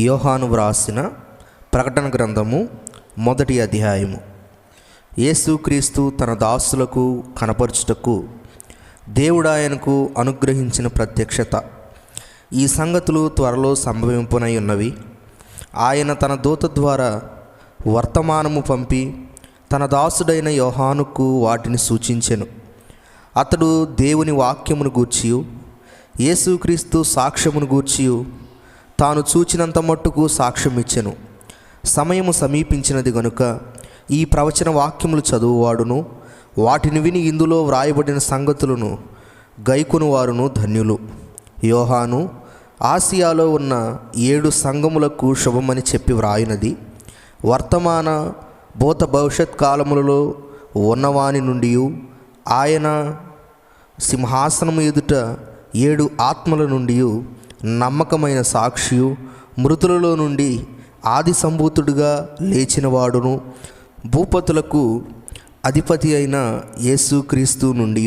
యోహాను వ్రాసిన ప్రకటన గ్రంథము 1వ అధ్యాయము. యేసుక్రీస్తు తన దాసులకు కనపరచుటకు దేవుడాయనకు అనుగ్రహించిన ప్రత్యక్షత. ఈ సంగతులు త్వరలో సంభవింపునై ఉన్నవి. ఆయన తన దూత ద్వారా వర్తమానము పంపి తన దాసుడైన యోహానుకు వాటిని సూచించెను. అతడు దేవుని వాక్యమును గూర్చియు యేసుక్రీస్తు సాక్ష్యమును గూర్చియు తాను చూచినంత మట్టుకు సాక్ష్యమిచ్చెను. సమయము సమీపించినది గనుక ఈ ప్రవచన వాక్యములు చదువువాడును వాటిని విని ఇందులో వ్రాయబడిన సంగతులను గైకొను వారును ధన్యులు. యోహాను ఆసియాలో ఉన్న 7 సంఘములకు శుభమని చెప్పి వ్రాయినది, వర్తమాన భూత భవిష్యత్ కాలములలో ఉన్నవాని నుండి ఆయన సింహాసనము ఎదుట 7 ఆత్మల నుండి నమ్మకమైన సాక్షియు, మృతులలో నుండి ఆది సంభూతుడిగా లేచినవాడును, భూపతులకు అధిపతి అయిన యేసుక్రీస్తు నుండి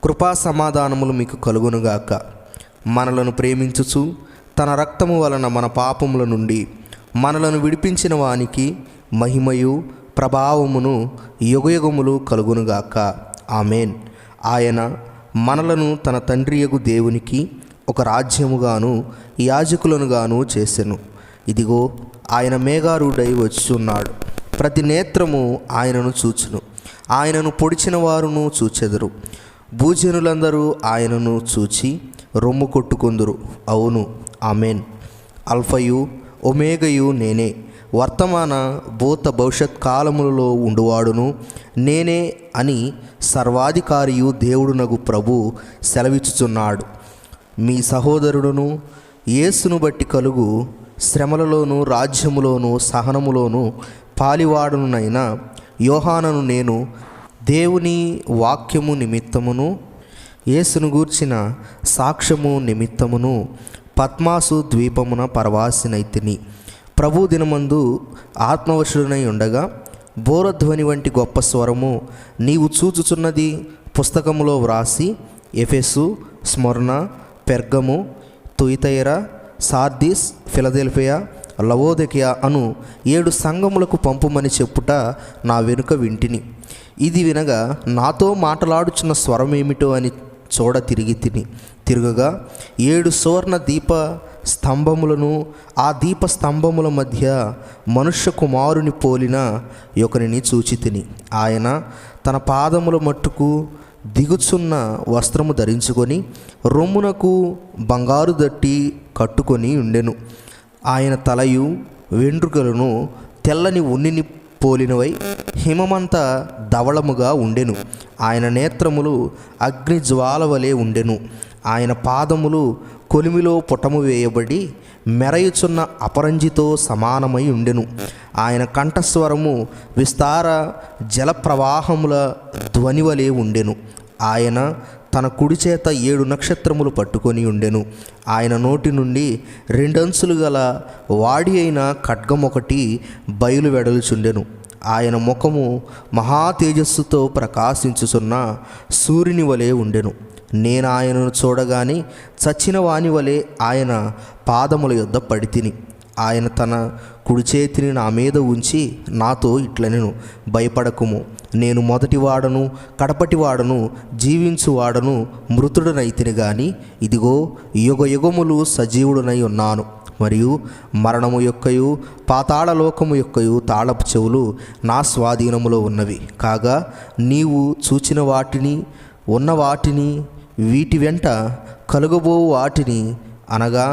కృపా సమాధానములు మీకు కలుగునుగాక. మనలను ప్రేమించుచు తన రక్తము వలన మన పాపముల నుండి మనలను విడిపించిన వానికి మహిమయు ప్రభావమును యుగయుగములు కలుగునుగాక. ఆమేన్. ఆయన మనలను తన తండ్రియగు దేవునికి ఒక రాజ్యముగాను యాజకులనుగాను చేసెను. ఇదిగో ఆయన మేఘారూఢై వచ్చుచున్నాడు. ప్రతి నేత్రము ఆయనను చూచును. ఆయనను పొడిచిన వారును చూచెదరు. భూజనులందరూ ఆయనను చూచి రొమ్ము కొట్టుకొందురు. అవును, ఆమేన్. అల్ఫయు ఒమేగయు నేనే, వర్తమాన భూత భవిష్యత్ కాలములలో ఉండువాడును నేనే అని సర్వాధికారియు దేవుడునగు ప్రభు సెలవిచ్చుచున్నాడు. మీ సహోదరుడును యేసును బట్టి కలుగు శ్రమలలోను రాజ్యములోను సహనములోను పాలివాడునైన యోహానను నేను దేవుని వాక్యము నిమిత్తమును యేసును గూర్చిన సాక్ష్యము నిమిత్తమును పద్మాసు ద్వీపమున పరవాసినైతిని. ప్రభు దినమందు ఆత్మవశుడనై ఉండగా బోరధ్వని వంటి గొప్ప స్వరము నీవు చూచుచున్నది పుస్తకములో వ్రాసి ఎఫెసు, స్మరణ, పెర్గము, తుయితైరా, సార్దీస్, ఫిలదెల్ఫియా, లవోదికయ అను 7 సంఘములకు పంపుమని చెప్పుట నా వెనుక వింటిని. ఇది వినగా నాతో మాట్లాడుచున్న స్వరమేమిటో అని చూడ తిరగగా 7 సువర్ణ దీప స్తంభములను, ఆ దీప స్తంభముల మధ్య మనుష్య కుమారుని పోలిన ఒకరిని చూచితిని. ఆయన తన పాదముల మట్టుకు దిగుచున్న వస్త్రము ధరించుకొని రొమ్మునకు బంగారు దట్టి కట్టుకొని ఉండెను. ఆయన తలయు వెంట్రుకలను తెల్లని ఉన్నిని పోలినవై హిమమంత ధవళముగా ఉండెను. ఆయన నేత్రములు అగ్ని జ్వాల వలె ఉండెను. ఆయన పాదములు కొలిమిలో పుటము వేయబడి మెరయుచున్న అపరంజితో సమానమై ఉండెను. ఆయన కంఠస్వరము విస్తార జల ప్రవాహముల ధ్వని వలె ఉండెను. ఆయన తన కుడి చేత 7 నక్షత్రములు పట్టుకొని ఉండెను. ఆయన నోటి నుండి 2 అంచులు గల వాడి అయిన ఖడ్గం ఒకటి బయలు వెడలుచుండెను. ఆయన ముఖము మహా తేజస్సుతో ప్రకాశించుచున్న సూర్యుని వలె ఉండెను. నేను ఆయనను చూడగానే చచ్చిన వాని వలె ఆయన పాదముల యొద్ద పడితిని. ఆయన తన కుడి చేతిని నా మీద ఉంచి నాతో ఇట్లనెను, భయపడకుము, నేను మొదటివాడను కడపటివాడను జీవించువాడను మృతుడనైతిని గాని ఇదిగో యుగయుగములు సజీవుడనై ఉన్నాను. మరియు మరణము యొక్కయు పాతాళలోకము యొక్కయు తాళపు చెవులు నా స్వాధీనములో ఉన్నవి. కాగా నీవు చూచిన వాటిని, ఉన్న వాటిని, వీటి వెంట కలుగబో వాటిని, అనగా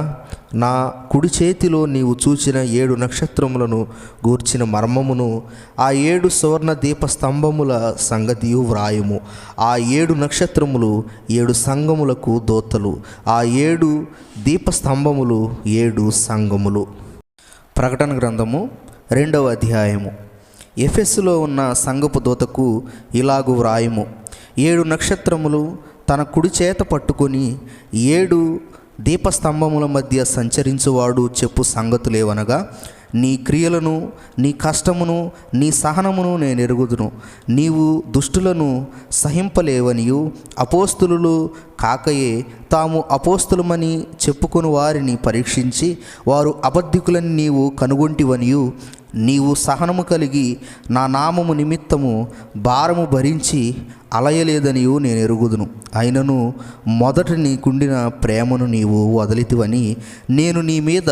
నా కుడి చేతిలో నీవు చూచిన 7 నక్షత్రములను గూర్చిన మర్మమును, ఆ 7 సువర్ణ దీప స్తంభముల సంగతియు వ్రాయము. ఆ 7 నక్షత్రములు 7 సంఘములకు దూతలు, ఆ 7 దీప స్తంభములు 7 సంఘములు. ప్రకటన గ్రంథము 2వ అధ్యాయము. ఎఫెసులో ఉన్న సంఘపు దూతకు ఇలాగు వ్రాయము. 7 నక్షత్రములు తన కుడి చేత పట్టుకొని 7 దీపస్తంభముల మధ్య సంచరించువాడు చెప్పు సంగతులేవనగా, నీ క్రియలను, నీ కష్టమును, నీ సహనమును నేను ఎరుగుదును. నీవు దుష్టులను సహింపలేవనియు, అపోస్తులు కాకయే తాము అపోస్తులమని చెప్పుకొని వారిని పరీక్షించి వారు అబద్ధికులని నీవు కనుగొంటివనియు, నీవు సహనము కలిగి నా నామము నిమిత్తము భారము భరించి అలయలేదనియు నేను ఎరుగుదును. అయినను మొదట నీకుండిన ప్రేమను నీవు వదిలితివని నేను నీ మీద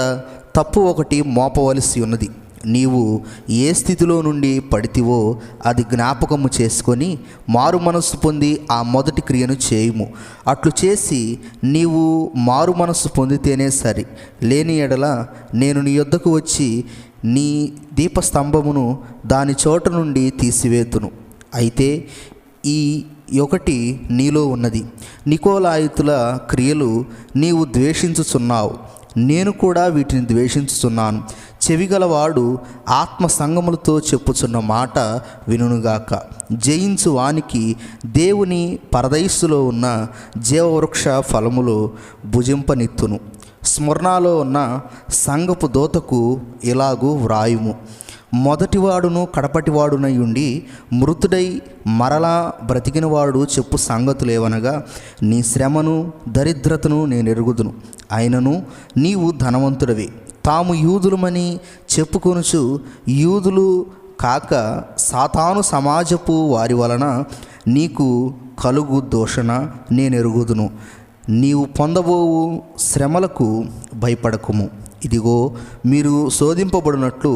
తప్పు ఒకటి మోపవలసి ఉన్నది. నీవు ఏ స్థితిలో నుండి పడితివో అది జ్ఞాపకము చేసుకొని మారు మనస్సు పొంది ఆ మొదటి క్రియను చేయుము. అట్లు చేసి నీవు మారు మనస్సు పొందితేనే సరి. లేని ఎడల నేను నీ యొద్దకు వచ్చి నీ దీపస్తంభమును దాని చోట నుండి తీసివేతును. అయితే ఈ ఒకటి నీలో ఉన్నది, నికోలాయితుల క్రియలు నీవు ద్వేషించుచున్నావు, నేను కూడా వీటిని ద్వేషించుచున్నాను. చెవిగలవాడు ఆత్మ సంగములతో చెప్పుచున్న మాట వినుగాక. జయించు వానికి దేవుని పరదైస్సులో ఉన్న జీవవృక్ష ఫలములు భుజింపనిత్తును. స్మరణలో ఉన్న సంగపు దూతకు ఇలాగూ వ్రాయుము: మొదటివాడును కడపటివాడునై ఉండి మృతుడై మరలా బ్రతికినవాడు చెప్పు సంగతులేవనగా, నీ శ్రమను దరిద్రతను నేను ఎరుగుదును. అయినను నీవు ధనవంతుడవే. తాము యూదులమని చెప్పుకొనుచు యూదులు కాక సాతాను సమాజపు వారి వలన నీకు కలుగు దోషణ నేను ఎరుగుదును. నీవు పొందబోవు శ్రమలకు భయపడకుము. ఇదిగో, మీరు శోధింపబడినట్లు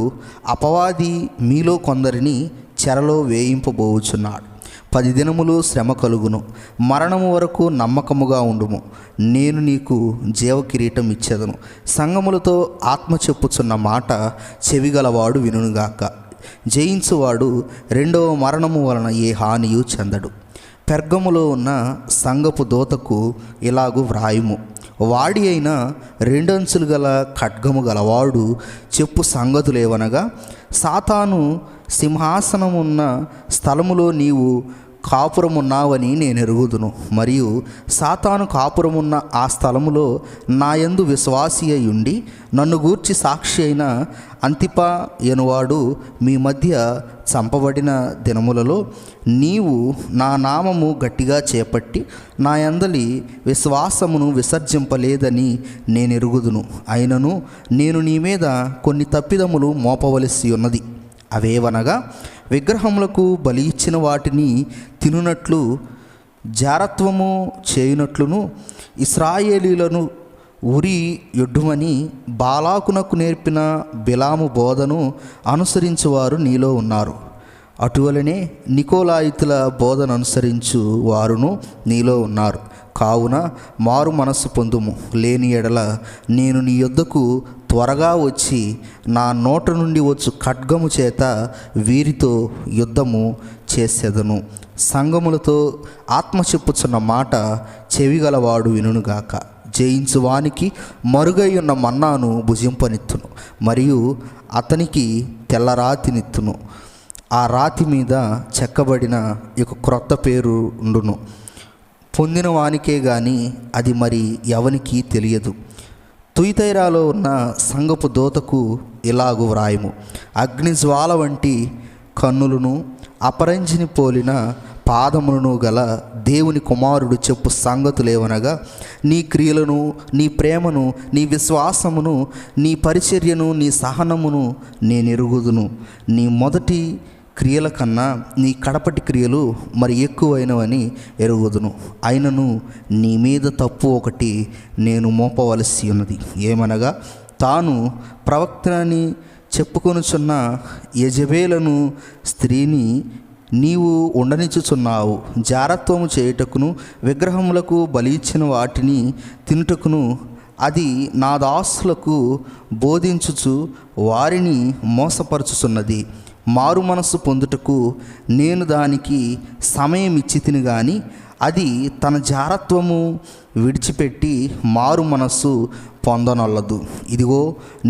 అపవాది మీలో కొందరిని చెరలో వేయింపబోచున్నాడు. 10 దినములు శ్రమ కలుగును. మరణము వరకు నమ్మకముగా ఉండుము. నేను నీకు జీవకిరీటం ఇచ్చేదను. సంగములతో ఆత్మ చెప్పుచున్న మాట చెవిగలవాడు వినుగాక. జయించువాడు రెండవ మరణము వలన ఏ హానియు చెందడు. పెర్గములో ఉన్న సంగపు దూతకు ఇలాగు వ్రాయుము: వాడి అయిన 2 అంచులు గల ఖడ్గము గలవాడు చెప్పు సంగతులేవనగా, సాతాను సింహాసనమున్న స్థలములో నీవు కాపురమున్నావని నేను ఎరుగుదును. మరియు సాతాను కాపురమున్న ఆ స్థలములో నాయందు విశ్వాసి అయి ఉండి నన్ను గూర్చి సాక్షి అయిన అంతిపా ఎనువాడు మీ మధ్య చంపబడిన దినములలో నీవు నా నామము గట్టిగా చేపట్టి నా యందలి విశ్వాసమును విసర్జింపలేదని నేను ఎరుగుదును. అయినను నేను నీ మీద కొన్ని తప్పిదములు మోపవలసి ఉన్నది. అవేవనగా, విగ్రహములకు బలి ఇచ్చిన వాటిని తినునట్లు జారత్వము చేయునట్లును, ఇశ్రాయేలీలను ఉరి యొడ్డుమని బాలాకునకు నేర్పిన బిలాము బోధను అనుసరించువారు నీలో ఉన్నారు. అటువలనే నికోలాయితుల బోధన అనుసరించు వారును నీలో ఉన్నారు. కావున మారు మనస్సు పొందుము. లేని ఎడల నేను నీ యొద్దకు త్వరగా వచ్చి నా నోట నుండి వచ్చు ఖడ్గము చేత వీరితో యుద్ధము చేసేదను. సంగములతో ఆత్మ చెప్పుచున్న మాట చెవిగలవాడు వినుగాక. జయించువానికి మరుగై ఉన్న మన్నాను భుజింపనిత్తును, మరియు అతనికి తెల్లరాతినిత్తును. ఆ రాతి మీద చెక్కబడిన ఒక క్రొత్త పేరు ఉండును. పొందిన వానికే గాని అది మరి ఎవనికి తెలియదు. తుయితైరాలో ఉన్న సంగపు దూతకు ఇలాగు వ్రాయము: అగ్నిజ్వాల వంటి కన్నులను అపరంజిని పోలిన పాదములను గల దేవుని కుమారుడు చెప్పు సంగతులేవనగా, నీ క్రియలను, నీ ప్రేమను, నీ విశ్వాసమును, నీ పరిచర్యను, నీ సహనమును నేను ఎరుగుదును. నీ మొదటి క్రియల కన్నా నీ కడపటి క్రియలు మరి ఎక్కువైనవని ఎరుగుదును. అయినను నీ మీద తప్పు ఒకటి నేను మోపవలసి ఉన్నది. ఏమనగా, తాను ప్రవక్తనని చెప్పుకొనుచున్న యెజబెలను స్త్రీని నీవు ఉండనిచ్చుచున్నావు. జారత్వము చేయుటకును విగ్రహములకు బలి ఇచ్చిన వాటిని తినుటకును అది నా దాసులకు బోధించుచు వారిని మోసపరచుచున్నది. మారు మనస్సు పొందుటకు నేను దానికి సమయం ఇచ్చి తిని గాని అది తన జారత్వము విడిచిపెట్టి మారు మనస్సు పొందనొల్లదు. ఇదిగో,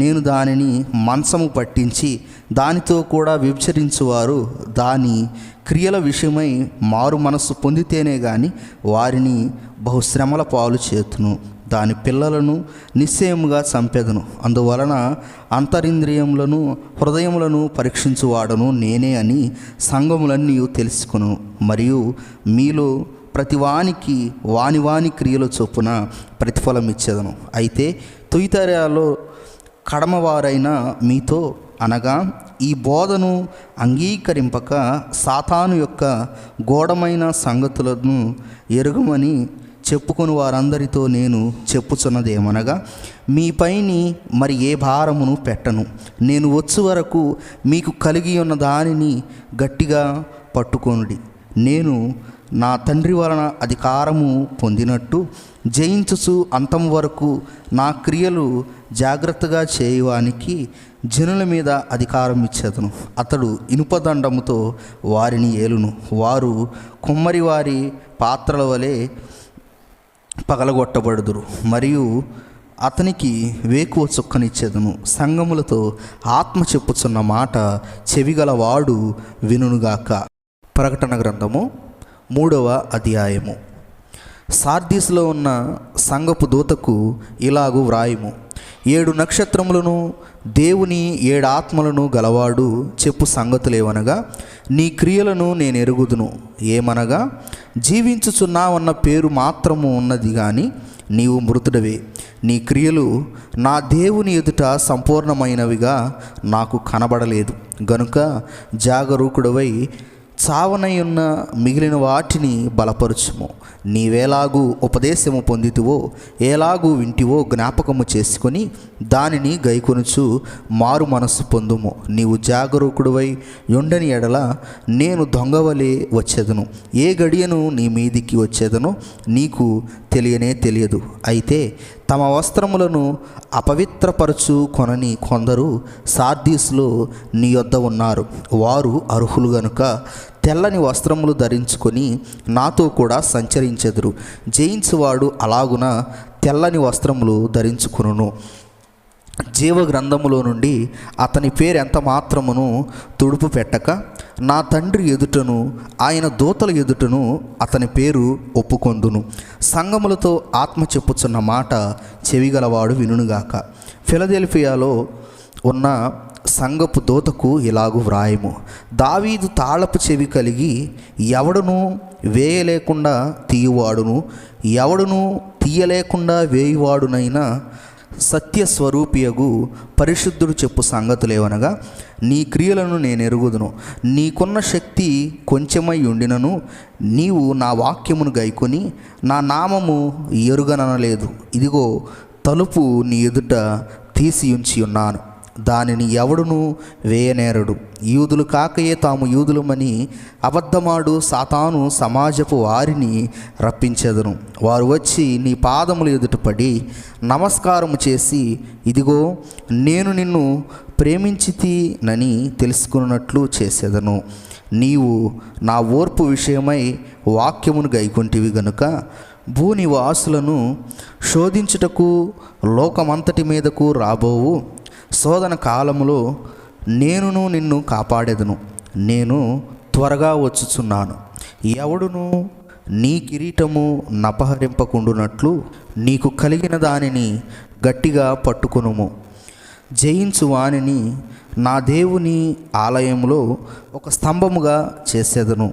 నేను దానిని మంచము పట్టించి దానితో కూడా వ్యభిచరించువారు దాని క్రియల విషయమై మారు మనస్సు పొందితేనే గాని వారిని బహుశ్రమల పాలు చేతును. దాని పిల్లలను నిశ్చయముగా చంపెదను. అందువలన అంతరింద్రియములను హృదయములను పరీక్షించువాడను నేనే అని సంఘములన్నీ తెలుసుకును. మరియు మీలో ప్రతివానికి వాని క్రియల చొప్పున ప్రతిఫలం ఇచ్చేదను. అయితే తుయితరాలో కడమవారైన మీతో అనగా ఈ బోధను అంగీకరింపక సాతాను యొక్క గూఢమైన సంగతులను ఎరుగమని చెప్పుకొని వారందరితో నేను చెప్పుచున్నదేమనగా, మీపైని మరి ఏ భారమును పెట్టను. నేను వచ్చు వరకు మీకు కలిగి ఉన్న దానిని గట్టిగా పట్టుకొనుడి. నేను నా తండ్రి వలన అధికారము పొందినట్టు జయించుచు అంతం వరకు నా క్రియలు జాగ్రత్తగా చేయువానికి జనుల మీద అధికారం ఇచ్చేదను. అతడు ఇనుపదండముతో వారిని ఏలును. వారు కుమ్మరి వారి పాత్రల వలె పగలగొట్టబడుదురు. మరియు అతనికి వేకువ చుక్కనిచ్చేదను. సంఘములతో ఆత్మ చెప్పుచున్న మాట చెవిగలవాడు వినుగాక. ప్రకటన గ్రంథము 3వ అధ్యాయము. సార్దీస్లో ఉన్న సంఘపు దూతకు ఇలాగు వ్రాయుము: 7 నక్షత్రములను దేవుని 7 ఆత్మలను గలవాడు చెప్పు సంగతులేవనగా, నీ క్రియలను నేను ఎరుగుదును. ఏమనగా, జీవించుచున్నావన్న పేరు మాత్రము ఉన్నది కానీ నీవు మృతుడవే. నీ క్రియలు నా దేవుని ఎదుట సంపూర్ణమైనవిగా నాకు కనబడలేదు గనుక జాగరూకుడవై చావనయున్న మిగిలిన వాటిని బలపరుచుము. నీవేలాగూ ఉపదేశము పొందితివో, ఎలాగూ వింటివో జ్ఞాపకము చేసుకొని దానిని గైకొనుచు మారు మనస్సు పొందుము. నీవు జాగరూకుడువై ఉండని ఎడల నేను దొంగవలే వచ్చేదను. ఏ గడియను నీ మీదికి వచ్చేదనో నీకు తెలియదు. అయితే తమ వస్త్రములను అపవిత్రపరచు కొనని కొందరు సార్దీస్లో నీ యొద్ద ఉన్నారు. వారు అర్హులు గనుక తెల్లని వస్త్రములు ధరించుకొని నాతో కూడా సంచరించెదరు. జయించువాడు అలాగున తెల్లని వస్త్రములు ధరించుకొనును. జీవగ్రంథములో నుండి అతని పేరు ఎంత మాత్రమును తుడుపు పెట్టక నా తండ్రి ఎదుటను ఆయన దూతల ఎదుటను అతని పేరు ఒప్పుకొందును. సంఘములతో ఆత్మ చెప్పుచున్న మాట చెవిగలవాడు వినుగాక. ఫిలదెల్ఫియాలో ఉన్న సంఘపు దూతకు ఇలాగు వ్రాయము: దావీదు తాళపు చెవి కలిగి ఎవడును వేయలేకుండా తీయువాడును, ఎవడును తీయలేకుండా వేయువాడునైనా సత్యస్వరూపియగు పరిశుద్ధుడు చెప్పు సంగతులేవనగా, నీ క్రియలను నేను ఎరుగుదును. నీకున్న శక్తి కొంచెమై ఉండినను నీవు నా వాక్యమును గైకొని నా నామము ఎరుగననలేదు. ఇదిగో తలుపు నీ ఎదుట తీసి ఉంచి ఉన్నాను, దానిని ఎవడును వేయనేరడు. యూదులు కాకయే తాము యూదులమని అబద్ధమాడు సాతాను సమాజపు వారిని రప్పించెదను. వారు వచ్చి నీ పాదముల ఎదుట పడి నమస్కారము చేసి, ఇదిగో నేను నిన్ను ప్రేమించితినని తెలుసుకున్నట్లు చేసేదను. నీవు నా ఓర్పు విషయమై వాక్యమును గైకొంటివి గనుక భూనివాసులను శోధించుటకు లోకమంతటి మీదకు రాబోవు శోధన కాలములో నేనును నిన్ను కాపాడేదను. నేను త్వరగా వచ్చుచున్నాను. ఎవడును నీ కిరీటము నపహరింపకుండునట్లు నీకు కలిగిన దానిని గట్టిగా పట్టుకొనుము. జయించు వానిని నా దేవుని ఆలయంలో ఒక స్తంభముగా చేసేదను.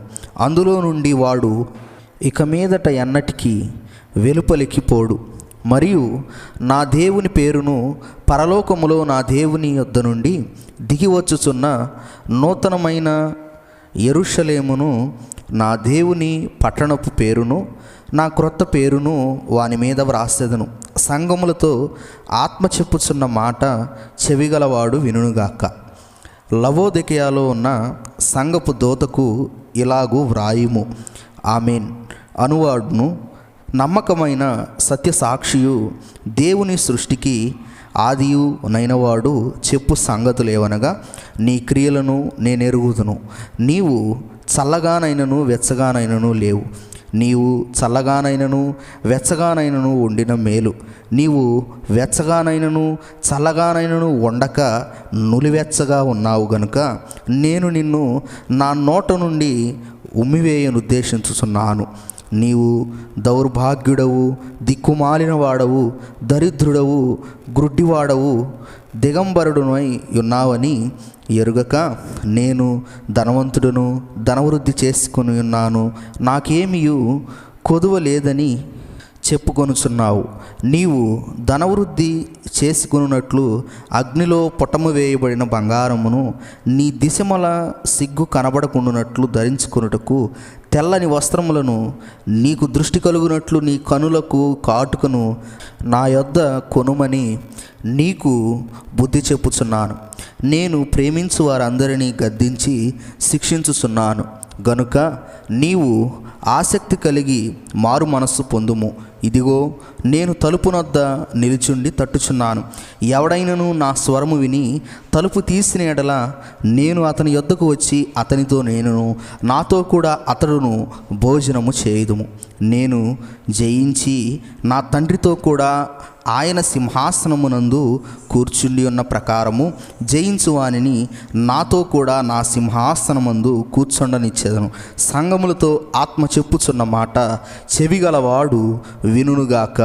అందులో నుండి వాడు ఇక మీదట ఎన్నటికీ వెలుపలికి పోడు. మరియు నా దేవుని పేరును పరలోకములో నా దేవుని యొద్ద నుండి దిగివచ్చుచున్న నూతనమైన యెరూషలేమును, నా దేవుని పట్టణపు పేరును, నా క్రొత్త పేరును వాని మీద వ్రాసెదను. సంఘములతో ఆత్మ చెప్పుచున్న మాట చెవిగలవాడు వినుగాక. లవోదికయలో ఉన్న సంఘపు దూతకు ఇలాగు వ్రాయుము: ఆమేన్ అనువాడును నమ్మకమైన సత్యసాక్షియు దేవుని సృష్టికి ఆదియు నైనవాడు చెప్పు సంగతులేవనగా, నీ క్రియలను నేను ఎరుగుదును. నీవు చల్లగానైనను వెచ్చగానైనను లేవు. నీవు చల్లగానైనను వెచ్చగానైనను ఉండిన మేలు. నీవు వెచ్చగానైనను చల్లగానైనను ఉండక నులివెచ్చగా ఉన్నావు గనుక నేను నిన్ను నా నోట నుండి ఉమ్మివేయను ఉద్దేశించుచున్నాను. నీవు దౌర్భాగ్యుడవు, దిక్కుమాలిన వాడవు, దరిద్రుడవు, గ్రుడ్డివాడవు, దిగంబరుడునై ఉన్నావని ఎరుగక నేను ధనవంతుడును, ధనవృద్ధి చేసుకుని ఉన్నాను, నాకేమియు కొదువ లేదని చెప్పుకొనుచున్నావు. నీవు ధనవృద్ధి చేసుకున్నట్లు అగ్నిలో పొటము వేయబడిన బంగారమును నీ దిశమల సిగ్గు కనబడకుండానట్లు ధరించుకొనుటకు తెల్లని వస్త్రములను, నీకు దృష్టి కలుగునట్లు నీ కనులకు కాటుకను నా యొద్ద కొనుమని నీకు బుద్ధి చెప్పుచున్నాను. నేను ప్రేమించు వారందరినీ గద్దించి శిక్షించుచున్నాను గనుక నీవు ఆసక్తి కలిగి మారు మనస్సు పొందుము. ఇదిగో నేను తలుపునొద్ద నిలుచుండి తట్టుచున్నాను. ఎవడైనను నా స్వరము విని తలుపు తీసిన ఎడల నేను అతని యొద్దకు వచ్చి అతనితో నేనును, నాతో కూడా అతడును భోజనము చేయుదుము. నేను జయించి నా తండ్రితో కూడా ఆయన సింహాసనమునందు కూర్చుండి ఉన్న ప్రకారము జయించు వానిని నాతో కూడా నా సింహాసనమందు కూర్చుండనిచ్చేదను. సంఘములతో ఆత్మ చెప్పుచున్న మాట చెవిగలవాడు వినుగాక.